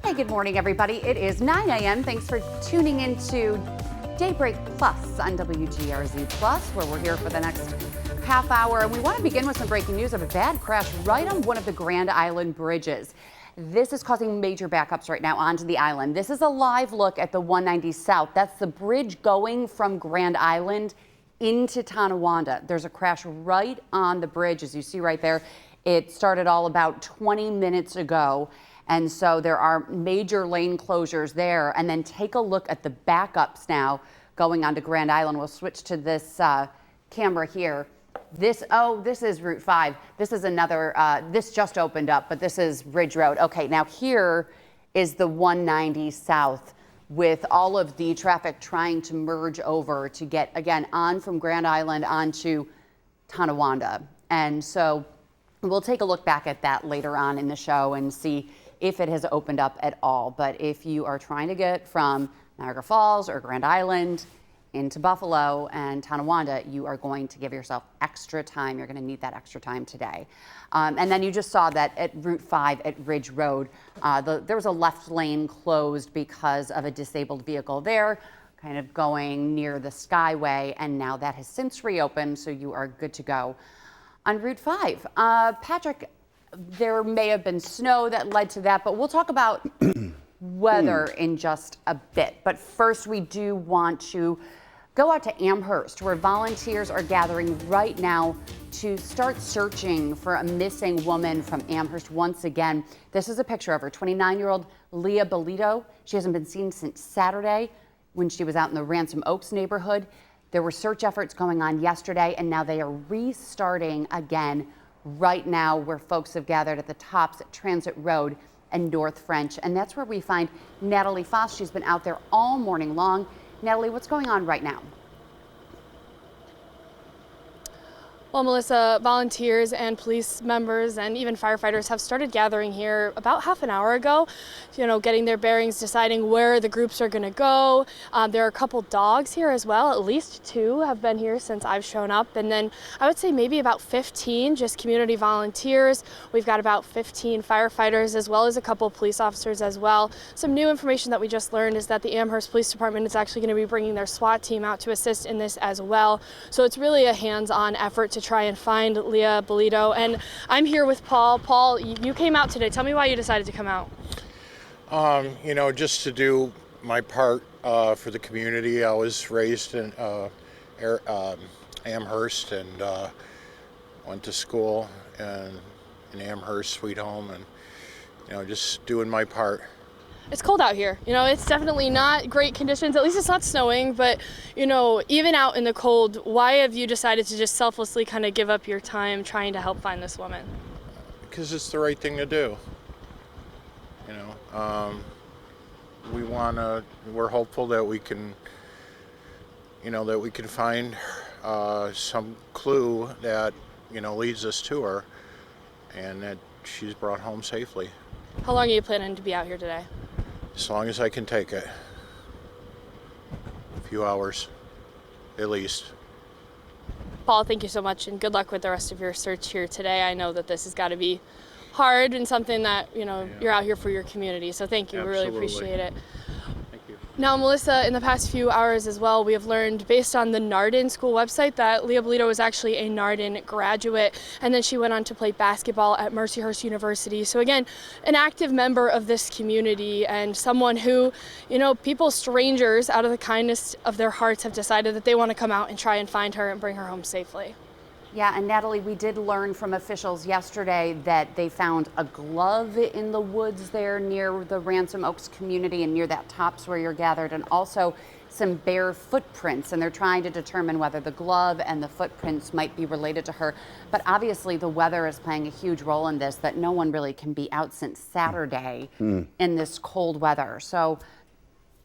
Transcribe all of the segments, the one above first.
Hey, good morning, everybody. It is 9 a.m. Thanks for tuning into Daybreak Plus on WGRZ Plus, where we're here for the next half hour. And we want to begin with some breaking news of a bad crash right on one of the Grand Island bridges. This is causing major backups right now onto the island. This is a live look at the 190 South. That's the bridge going from Grand Island into Tonawanda. There's a crash right on the bridge, as you see right there. It started all about 20 minutes ago. And so there are major lane closures there. And then take a look at the backups now going onto Grand Island. We'll switch to this camera here. This is Route 5. This is another, this just opened up, but this is Ridge Road. Okay, now here is the 190 South with all of the traffic trying to merge over to get, again, on from Grand Island onto Tonawanda. And so we'll take a look back at that later on in the show and see if it has opened up at all. But if you are trying to get from Niagara Falls or Grand Island into Buffalo and Tonawanda, you are going to give yourself extra time. You're going to need that extra time today. And then you just saw that at Route 5 at Ridge Road, there was a left lane closed because of a disabled vehicle there, kind of going near the Skyway, and now that has since reopened, so you are good to go. On Route 5, Patrick, there may have been snow that led to that, but we'll talk about weather in just a bit. But first, we do want to go out to Amherst, where volunteers are gathering right now to start searching for a missing woman from Amherst once again. This is a picture of her, 29-year-old Leah Bolito. She hasn't been seen since Saturday when she was out in the Ransom Oaks neighborhood. There were search efforts going on yesterday, and now they are restarting again right now, where folks have gathered at the tops at Transit Road and North French. And that's where we find Natalie Foss. She's been out there all morning long. Natalie, what's going on right now? Well, Melissa, volunteers and police members and even firefighters have started gathering here about half an hour ago, getting their bearings, deciding where the groups are going to go. There are a couple dogs here as well. At least 2 have been here since I've shown up. And then I would say maybe about 15 just community volunteers. We've got about 15 firefighters as well as a couple police officers as well. Some new information that we just learned is that the Amherst Police Department is actually going to be bringing their SWAT team out to assist in this as well. So it's really a hands-on effort to try and find Leah Bolito. And I'm here with Paul. Paul, you came out today. Tell me why you decided to come out. Just to do my part for the community. I was raised in Amherst and went to school in Amherst, Sweet Home, and just doing my part. It's cold out here. It's definitely not great conditions. At least it's not snowing, but even out in the cold, why have you decided to just selflessly kind of give up your time trying to help find this woman? Because it's the right thing to do. We're hopeful that we can, find some clue that, leads us to her and that she's brought home safely. How long are you planning to be out here today? As long as I can take it. A few hours, at least. Paul, thank you so much, and good luck with the rest of your search here today. I know that this has got to be hard and something that, you're out here for your community, so thank you. Absolutely. We really appreciate it. Thank you. Now, Melissa, in the past few hours as well, we have learned based on the Nardin school website that Leah Bolito was actually a Nardin graduate, and then she went on to play basketball at Mercyhurst University. So again, an active member of this community and someone who, people, strangers, out of the kindness of their hearts have decided that they want to come out and try and find her and bring her home safely. Yeah, and Natalie, we did learn from officials yesterday that they found a glove in the woods there near the Ransom Oaks community and near that tops where you're gathered, and also some bare footprints, and they're trying to determine whether the glove and the footprints might be related to her. But obviously the weather is playing a huge role in this, that no one really can be out since Saturday in this cold weather. So,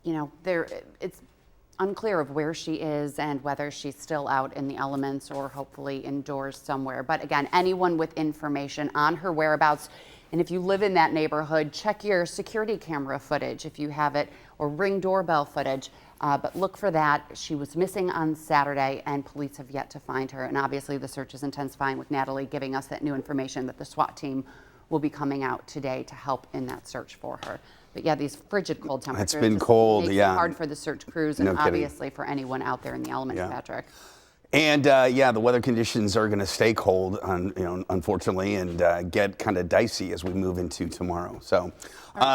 it's unclear of where she is and whether she's still out in the elements or hopefully indoors somewhere. But again, anyone with information on her whereabouts, and if you live in that neighborhood, check your security camera footage if you have it, or Ring doorbell footage. But look for that. She was missing on Saturday and police have yet to find her. And obviously the search is intensifying with Natalie giving us that new information that the SWAT team will be coming out today to help in that search for her. But yeah, these frigid cold temperatures. It's been just cold, makes it yeah. hard for the search crews and No kidding. obviously for anyone out there in the elements, Yeah. Patrick. And yeah, the weather conditions are going to stay cold, unfortunately, and get kind of dicey as we move into tomorrow. So,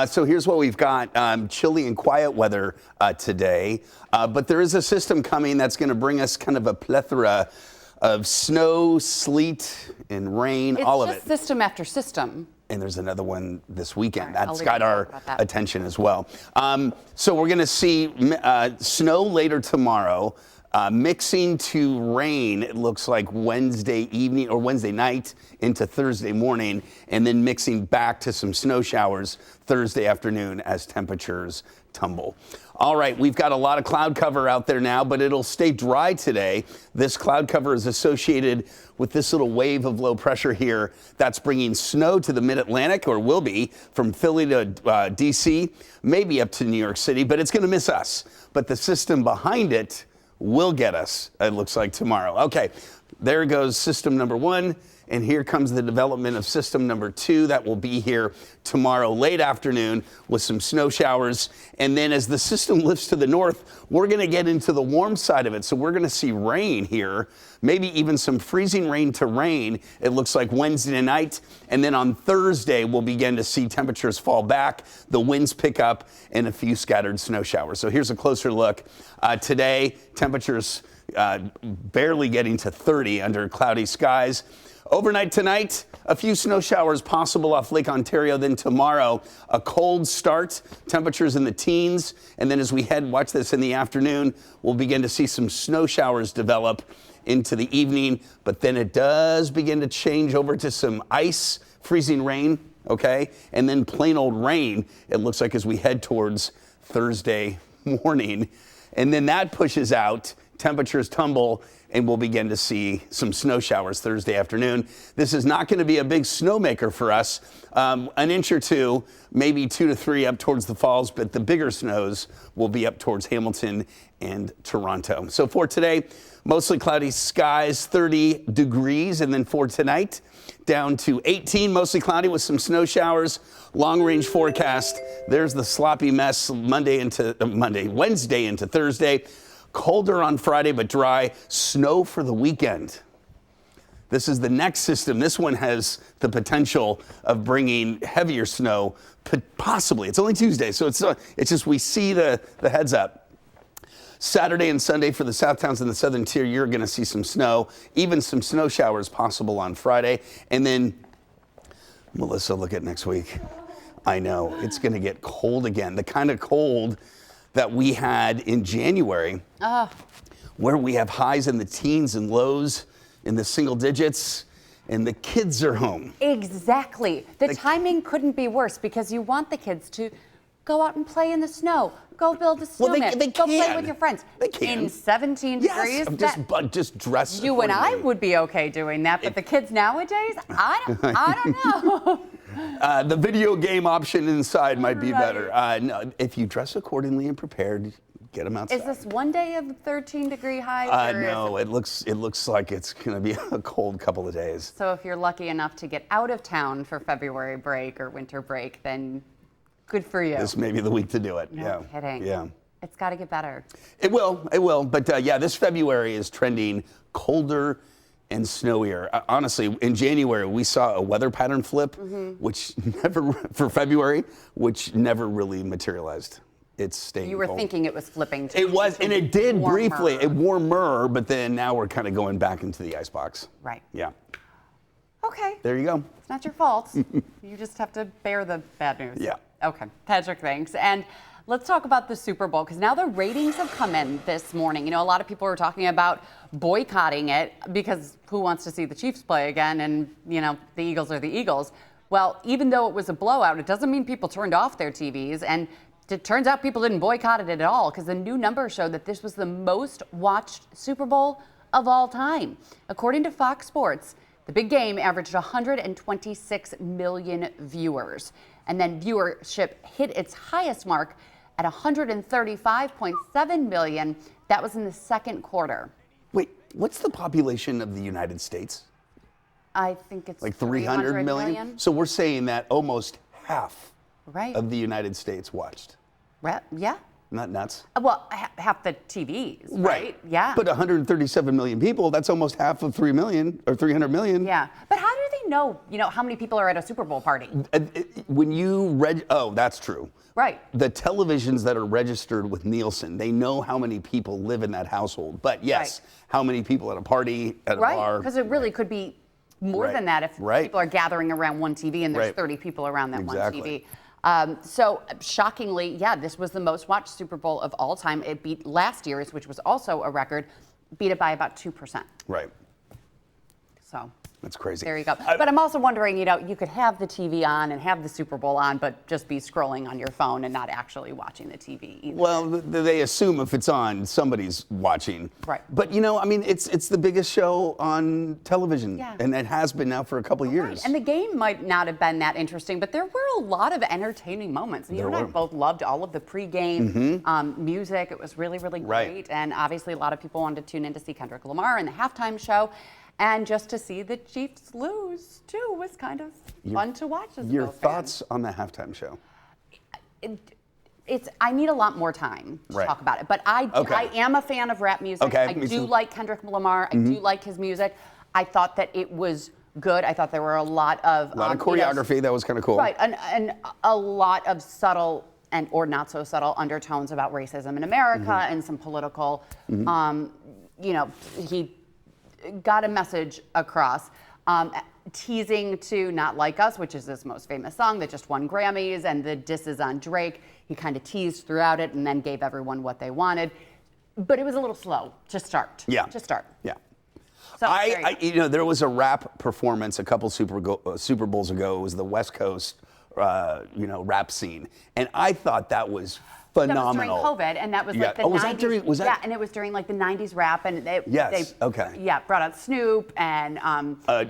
so here's what we've got: chilly and quiet weather today, but there is a system coming that's going to bring us kind of a plethora of snow, sleet, and rain. All of it. It's just system after system. And there's another one this weekend. All right, That's got our attention as well. So we're going to see snow later tomorrow. Mixing to rain, it looks like Wednesday evening or Wednesday night into Thursday morning, and then mixing back to some snow showers Thursday afternoon as temperatures tumble. All right, we've got a lot of cloud cover out there now, but it'll stay dry today. This cloud cover is associated with this little wave of low pressure here that's bringing snow to the mid-Atlantic, or will be, from Philly to D.C., maybe up to New York City, but it's going to miss us. But the system behind it will get us, it looks like, tomorrow. Okay, there goes system number one, and here comes the development of system number two that will be here tomorrow late afternoon with some snow showers. And then as the system lifts to the north, we're going to get into the warm side of it. So we're going to see rain here, maybe even some freezing rain to rain, it looks like Wednesday night. And then on Thursday, we'll begin to see temperatures fall back, the winds pick up, and a few scattered snow showers. So here's a closer look. Today, temperatures barely getting to 30 under cloudy skies. Overnight tonight, a few snow showers possible off Lake Ontario. Then tomorrow, a cold start, temperatures in the teens. And then as we head, watch this, in the afternoon, we'll begin to see some snow showers develop into the evening. But then it does begin to change over to some ice, freezing rain, okay? And then plain old rain, it looks like, as we head towards Thursday morning. And then that pushes out, temperatures tumble, and we'll begin to see some snow showers Thursday afternoon. This is not going to be a big snowmaker for us. An inch or two, maybe 2 to 3 up towards the falls, but the bigger snows will be up towards Hamilton and Toronto. So for today, mostly cloudy skies, 30 degrees, and then for tonight, down to 18, mostly cloudy with some snow showers. Long range forecast. There's the sloppy mess Wednesday into Thursday. Colder on Friday, but dry. Snow for the weekend. This is the next system. This one has the potential of bringing heavier snow, possibly. It's only Tuesday, so it's just we see the heads up. Saturday and Sunday for the South Towns and the Southern Tier, you're going to see some snow, even some snow showers possible on Friday. And then, Melissa, look at next week. I know, it's going to get cold again. The kind of cold that we had in January, where we have highs in the teens and lows in the single digits, and the kids are home. Exactly. The timing couldn't be worse, because you want the kids to go out and play in the snow, go build a snowman, they go play can. with your friends. They can. In 17 Yes, degrees, just dress. you and I accordingly. would be okay doing that, but the kids nowadays, I don't know. The video game option inside might be better. No, if you dress accordingly and prepared, get them outside. Is this one day of 13-degree highs? No, it looks like it's going to be a cold couple of days. So if you're lucky enough to get out of town for February break or winter break, then good for you. This may be the week to do it. No kidding. Yeah. It's got to get better. It will. But yeah, this February is trending colder and snowier. Honestly, in January, we saw a weather pattern flip, which never, for February, which never really materialized. It's staying You were cold. thinking it was flipping to It was, and it did warmer. briefly. It warmer, but then now we're kind of going back into the icebox. Right. Yeah. Okay. There you go. It's not your fault. You just have to bear the bad news. Yeah. Okay. Patrick, thanks. And let's talk about the Super Bowl, because now the ratings have come in this morning. You know, a lot of people were talking about boycotting it because who wants to see the Chiefs play again? And, you know, the Eagles are the Eagles. Well, even though it was a blowout, it doesn't mean people turned off their TVs. And it turns out people didn't boycott it at all, because the new numbers showed that this was the most watched Super Bowl of all time. According to Fox Sports, the big game averaged 126 million viewers. And then viewership hit its highest mark at 135.7 million. That was in the second quarter. Wait, what's the population of the United States? I think it's Like 300 million? So we're saying that almost half Right. of the United States watched. Yeah. Not nuts? Well, half the TVs, right? Yeah. But 137 million people, that's almost half of 3 million or 300 million. Yeah. But how do they know, how many people are at a Super Bowl party? When you oh, that's true. Right. The televisions that are registered with Nielsen, they know how many people live in that household. But yes, how many people at a party, at a bar. Right, because it really could be more than that if people are gathering around one TV and there's 30 people around that one TV. So shockingly, this was the most watched Super Bowl of all time. It beat last year's, which was also a record, beat it by about 2%. Right. So that's crazy. There you go. But I'm also wondering, you could have the TV on and have the Super Bowl on, but just be scrolling on your phone and not actually watching the TV either. Well, they assume if it's on, somebody's watching. Right. But it's the biggest show on television, and it has been now for a couple years. Right. And the game might not have been that interesting, but there were a lot of entertaining moments. And you and I both loved all of the pregame music. It was really, really great. And obviously, a lot of people wanted to tune in to see Kendrick Lamar in the halftime show. And just to see the Chiefs lose, too, was kind of fun to watch as a Your Bill fan. thoughts on the halftime show? I need a lot more time to talk about it. But I am a fan of rap music. I do like Kendrick Lamar. I do like his music. I thought that it was good. I thought there were a lot of choreography. That was kind of cool. Right, and a lot of subtle or not so subtle undertones about racism in America and some political, he got a message across, teasing to Not Like Us, which is his most famous song that just won Grammys, and the disses on Drake. He kind of teased throughout it and then gave everyone what they wanted. But it was a little slow to start. Yeah. So there was a rap performance a couple Super Bowls ago. It was the West Coast, rap scene. And I thought that was phenomenal. That was during COVID, and that was like the 90s. Yeah, and it was during like the 90s rap, and they brought out Snoop and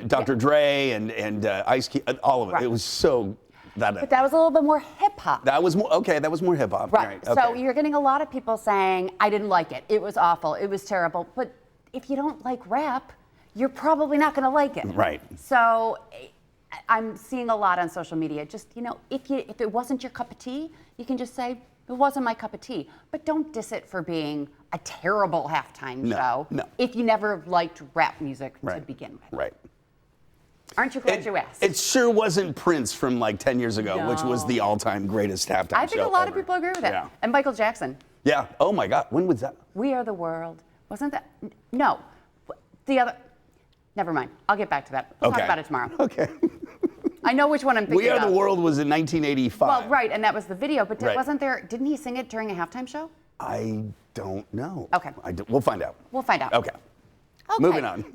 Dr. Dre and Ice Cube, all of it. It was so but that was a little bit more hip hop. That was more hip hop. Right. So you're getting a lot of people saying, "I didn't like it. It was awful. It was terrible." But if you don't like rap, you're probably not going to like it. Right. So I'm seeing a lot on social media. Just if it wasn't your cup of tea, you can just say, it wasn't my cup of tea. But don't diss it for being a terrible halftime show if you never liked rap music to begin with. Right. Aren't you glad you asked? It sure wasn't Prince from like 10 years ago, which was the all-time greatest halftime show I think a lot of people agree with that. Yeah. And Michael Jackson. Yeah. Oh, my God. When was that? We Are the World. Wasn't that? No. The other. Never mind. I'll get back to that. We'll talk about it tomorrow. Okay. I know which one I'm thinking We Are of. the World was in 1985. Well, right, and that was the video, but wasn't there, didn't he sing it during a halftime show? I don't know. Okay. We'll find out. We'll find out. Okay. Moving on.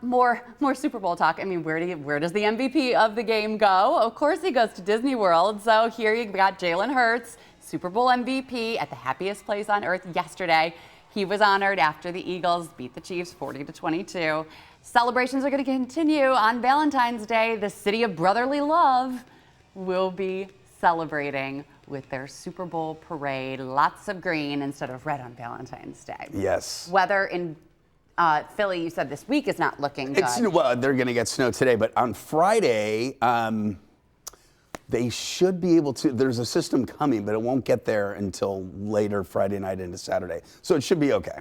More Super Bowl talk. I mean, where does the MVP of the game go? Of course he goes to Disney World. So here you got Jalen Hurts, Super Bowl MVP at the happiest place on earth yesterday. He was honored after the Eagles beat the Chiefs 40-22. Celebrations are going to continue on Valentine's Day. The city of brotherly love will be celebrating with their Super Bowl parade. Lots of green instead of red on Valentine's Day. Yes. Weather in Philly, you said this week is not looking good. Well, they're going to get snow today, but on Friday, they should be able to. There's a system coming, but it won't get there until later Friday night into Saturday. So it should be okay.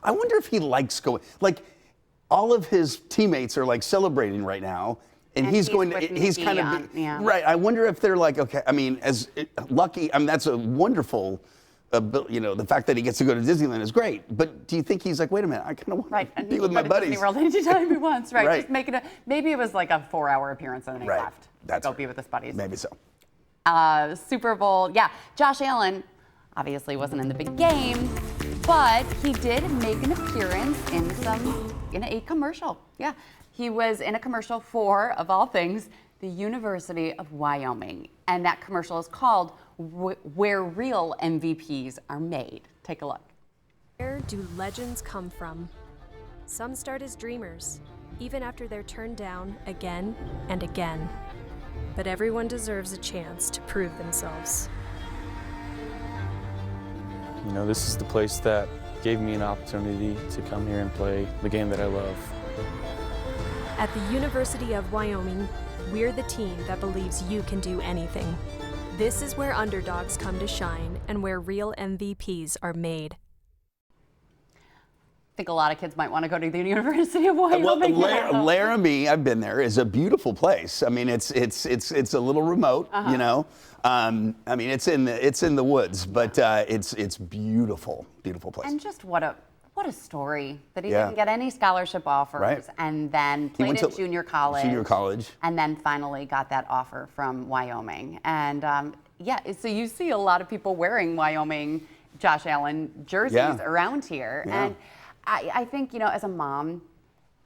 I wonder if he likes going. Like, all of his teammates are like celebrating right now, and he's going to. He's kind of right. I wonder if they're like, okay. I mean, lucky. I mean, that's a wonderful. The fact that he gets to go to Disneyland is great. But do you think he's like, wait a minute, I kind of want to be with my buddies? Disney World anytime he wants, right? Just making maybe it was like a 4-hour appearance and then he left. That's go be with his buddies. Maybe so. Super Bowl, Josh Allen obviously wasn't in the big game, but he did make an appearance in a commercial. Yeah, he was in a commercial for, of all things, the University of Wyoming. And that commercial is called Where Real MVPs Are Made. Take a look. Where do legends come from? Some start as dreamers, even after they're turned down again and again. But everyone deserves a chance to prove themselves. This is the place that gave me an opportunity to come here and play the game that I love. At the University of Wyoming, we're the team that believes you can do anything. This is where underdogs come to shine and where real MVPs are made. I think a lot of kids might want to go to the University of Wyoming. Well, Laramie, I've been there, is a beautiful place. I mean, it's a little remote, you know. I mean, it's in the woods, but it's beautiful place. And just what a story that he didn't get any scholarship offers, and then played in junior college, and then finally got that offer from Wyoming. And so you see a lot of people wearing Wyoming Josh Allen jerseys around here, and I think, you know, as a mom,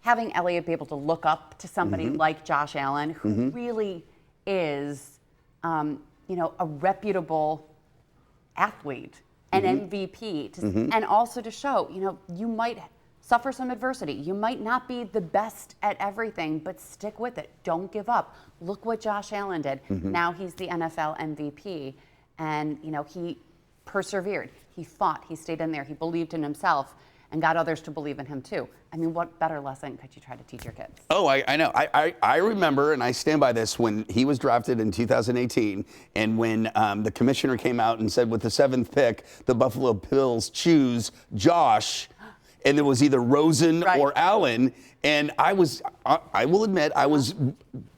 having Elliot be able to look up to somebody like Josh Allen, who really is, you know, a reputable athlete, an MVP, and also to show, you know, you might suffer some adversity. You might not be the best at everything, but stick with it. Don't give up. Look what Josh Allen did. Now he's the NFL MVP, and, you know, he persevered. He fought. He stayed in there. He believed in himself and got others to believe in him too. I mean, what better lesson could you try to teach your kids? Oh, I know. I remember, and I stand by this, when he was drafted in 2018, and when the commissioner came out and said with the 7th pick, the Buffalo Bills choose Josh, and there was either Rosen or Allen, and I will admit, I was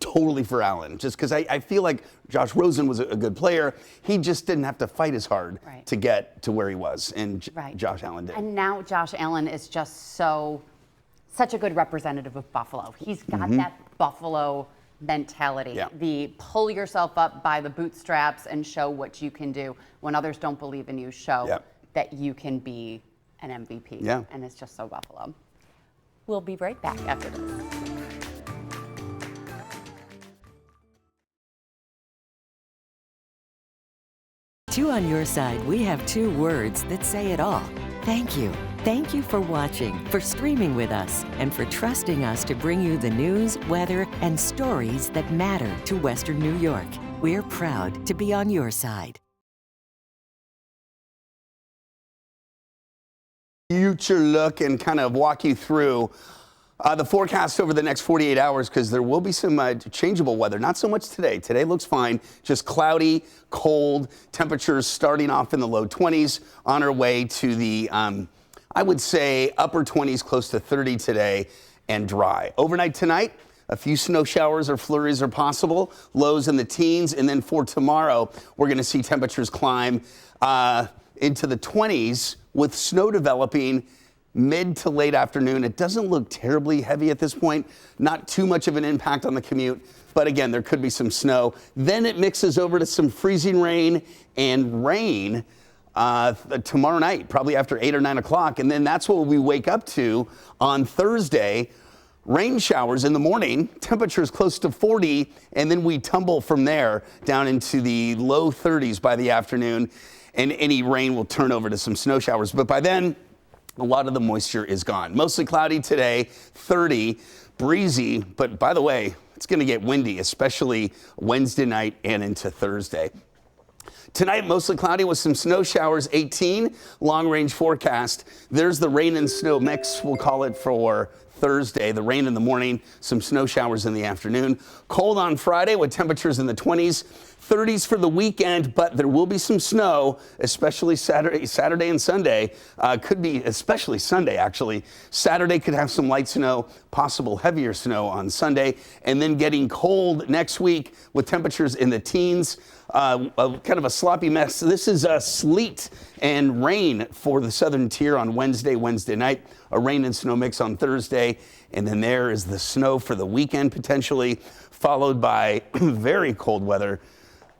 totally for Allen, just because I feel like Josh Rosen was a good player. He just didn't have to fight as hard to get to where he was, and Josh Allen did. And now Josh Allen is just such a good representative of Buffalo. He's got that Buffalo mentality, the pull yourself up by the bootstraps and show what you can do. When others don't believe in you, show that you can be an MVP. And it's just so Buffalo. We'll be right back after this. Two on your side, we have 2 words that say it all. Thank you. Thank you for watching, for streaming with us, and for trusting us to bring you the news, weather, and stories that matter to Western New York. We're proud to be on your side. Future look and kind of walk you through the forecast over the next 48 hours, because there will be some changeable weather. Not so much today. Today looks fine. Just cloudy, cold, temperatures starting off in the low 20s, on our way to the, I would say, upper 20s, close to 30 today, and dry. Overnight tonight, a few snow showers or flurries are possible, lows in the teens, and then for tomorrow, we're going to see temperatures climb into the 20s with snow developing mid to late afternoon. It doesn't look terribly heavy at this point, not too much of an impact on the commute, but again, there could be some snow. Then it mixes over to some freezing rain and rain tomorrow night, probably after 8 or 9 o'clock, and then that's what we wake up to on Thursday. Rain showers in the morning, temperatures close to 40, and then we tumble from there down into the low 30s by the afternoon, and any rain will turn over to some snow showers. But by then, a lot of the moisture is gone. Mostly cloudy today, 30, breezy, but by the way, it's going to get windy, especially Wednesday night and into Thursday. Tonight, mostly cloudy with some snow showers, 18, long-range forecast. There's the rain and snow mix, we'll call it, for Thursday. The rain in the morning, some snow showers in the afternoon. Cold on Friday with temperatures in the 20s. 30s for the weekend, but there will be some snow, especially Saturday and Sunday. Could be especially Sunday, actually. Saturday could have some light snow, possible heavier snow on Sunday, and then getting cold next week with temperatures in the teens. Kind of a sloppy mess. This is sleet and rain for the southern tier on Wednesday night. A rain and snow mix on Thursday, and then there is the snow for the weekend potentially, followed by very cold weather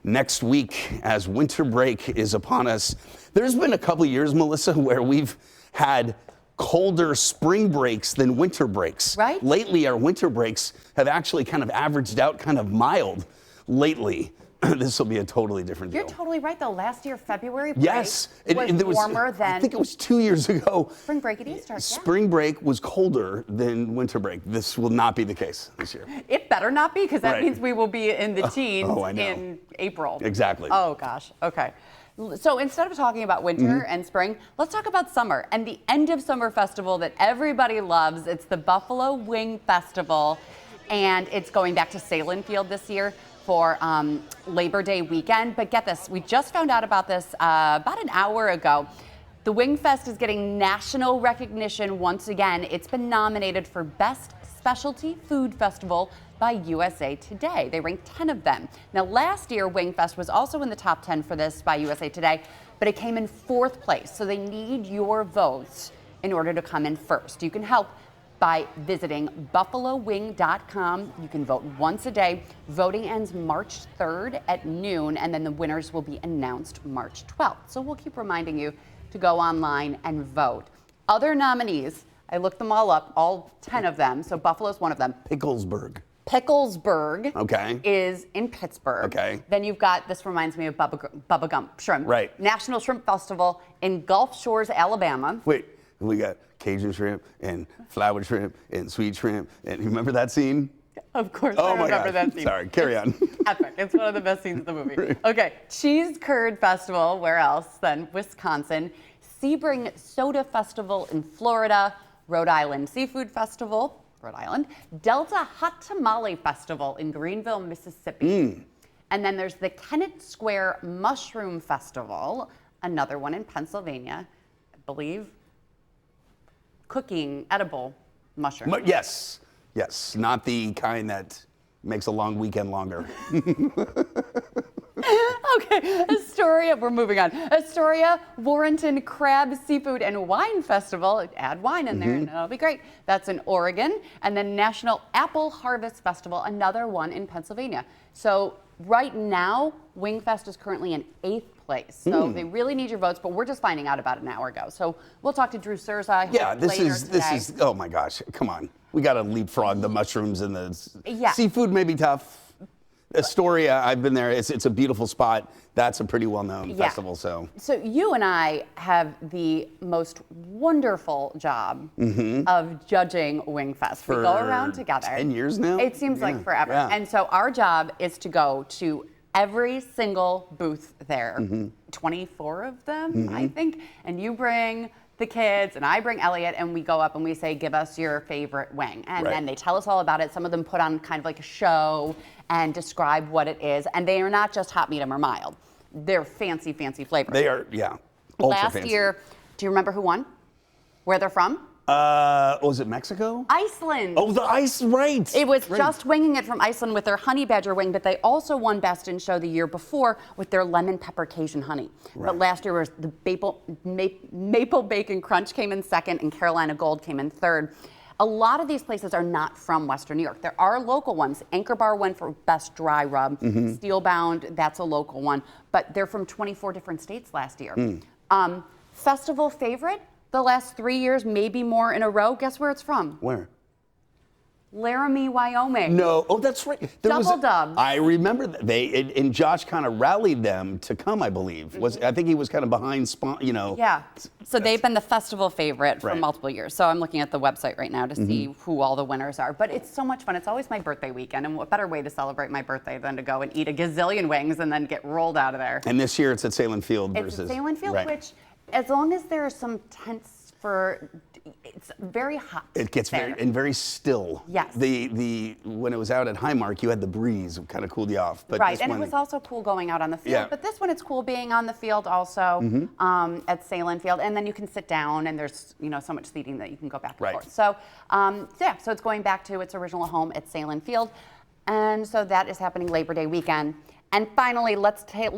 next week as winter break is upon us. There's been a couple years, Melissa, where we've had colder spring breaks than winter breaks. Right. Lately, our winter breaks have actually kind of averaged out kind of mild lately. This will be a totally different deal. You're totally right, though. Last year, February break was warmer than... I think it was 2 years ago. Spring break at Easter, Spring break was colder than winter break. This will not be the case this year. It better not be, because that means we will be in the teens in April. Exactly. Oh, gosh. Okay. So instead of talking about winter and spring, let's talk about summer and the end of summer festival that everybody loves. It's the Buffalo Wing Festival. and it's going back to Salem Field this year for Labor Day weekend. But get this, we just found out about this about an hour ago. The Wingfest is getting national recognition once again. It's been nominated for Best Specialty Food Festival by USA Today. They ranked 10 of them. Now, last year, Wingfest was also in the top 10 for this by USA Today, but it came in 4th place. So they need your votes in order to come in first. You can help by visiting buffalowing.com. You can vote once a day. Voting ends March 3rd at noon, and then the winners will be announced March 12th. So we'll keep reminding you to go online and vote. Other nominees, I looked them all up, all 10 of them, so Buffalo's one of them. Picklesburg. Picklesburg Okay. is in Pittsburgh. Okay. Then you've got, this reminds me of Bubba Gump Shrimp. Right. National Shrimp Festival in Gulf Shores, Alabama. Wait, we got Cajun shrimp and flour shrimp and sweet shrimp. And you remember that scene? Of course, Oh I my remember gosh. that scene. Sorry, carry on. Epic. It's one of the best scenes of the movie. Okay, Cheese Curd Festival, where else than Wisconsin? Sebring Soda Festival in Florida, Rhode Island Seafood Festival, Rhode Island, Delta Hot Tamale Festival in Greenville, Mississippi. And then there's the Kennett Square Mushroom Festival, another one in Pennsylvania, I believe. Cooking edible mushrooms. Yes, yes, not the kind that makes a long weekend longer. Okay, Astoria, we're moving on. Astoria Warrenton Crab Seafood and Wine Festival. Add wine in there and that'll be great. That's in Oregon. And then National Apple Harvest Festival, another one in Pennsylvania. So right now, Wingfest is currently in 8th place. So they really need your votes, but we're just finding out about it an hour ago. So we'll talk to Drew Surza. Yeah, this later is today. oh my gosh, come on. We got to leapfrog the mushrooms and the Yeah. seafood may be tough. Astoria, I've been there. It's a beautiful spot. That's a pretty well-known festival. So you and I have the most wonderful job of judging Wingfest. We go around together. 10 years now? It seems like forever. Yeah. And so our job is to go to every single booth there, 24 of them, I think. And you bring the kids and I bring Elliot and we go up and we say, give us your favorite wing. And then they tell us all about it. Some of them put on kind of like a show and describe what it is. And they are not just hot, medium, or mild. They're fancy, fancy flavors. they are, yeah, ultra Last fancy. year, do you remember who won? Where they're from? Was it Mexico? Iceland. Oh, the ice, right. It was just winging it from Iceland with their honey badger wing, but they also won Best in Show the year before with their lemon pepper Cajun honey. But last year was the maple bacon crunch came in 2nd and Carolina Gold came in 3rd. A lot of these places are not from Western New York. There are local ones. Anchor Bar went for Best Dry Rub. Steelbound, that's a local one. But they're from 24 different states last year. Festival favorite? The last 3 years, maybe more in a row. Guess where it's from? Where? Laramie, Wyoming. No, oh, that's right. Double dub. I remember that. And Josh kind of rallied them to come, I believe. I think he was kind of behind, Yeah. So they've been the festival favorite for Right. multiple years. So I'm looking at the website right now to see who all the winners are. But it's so much fun. It's always my birthday weekend. And what better way to celebrate my birthday than to go and eat a gazillion wings and then get rolled out of there? And this year it's at Salem Field It's versus. at Salem Field, right. which as long as there are some tents for, it's very hot. It gets there. very still. Yes. The when it was out at Highmark, you had the breeze, it kind of cooled you off. But Right, this and one, it was also cool going out on the field. Yeah. But this one, it's cool being on the field also at Salem Field, and then you can sit down, and there's so much seating that you can go back and Right. forth. So so it's going back to its original home at Salem Field, and so that is happening Labor Day weekend. And finally, let's take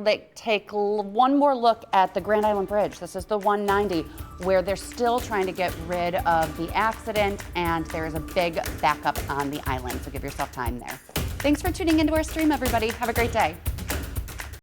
one more look at the Grand Island Bridge. This is the 190, where they're still trying to get rid of the accident, and there is a big backup on the island, so give yourself time there. Thanks for tuning into our stream, everybody. Have a great day.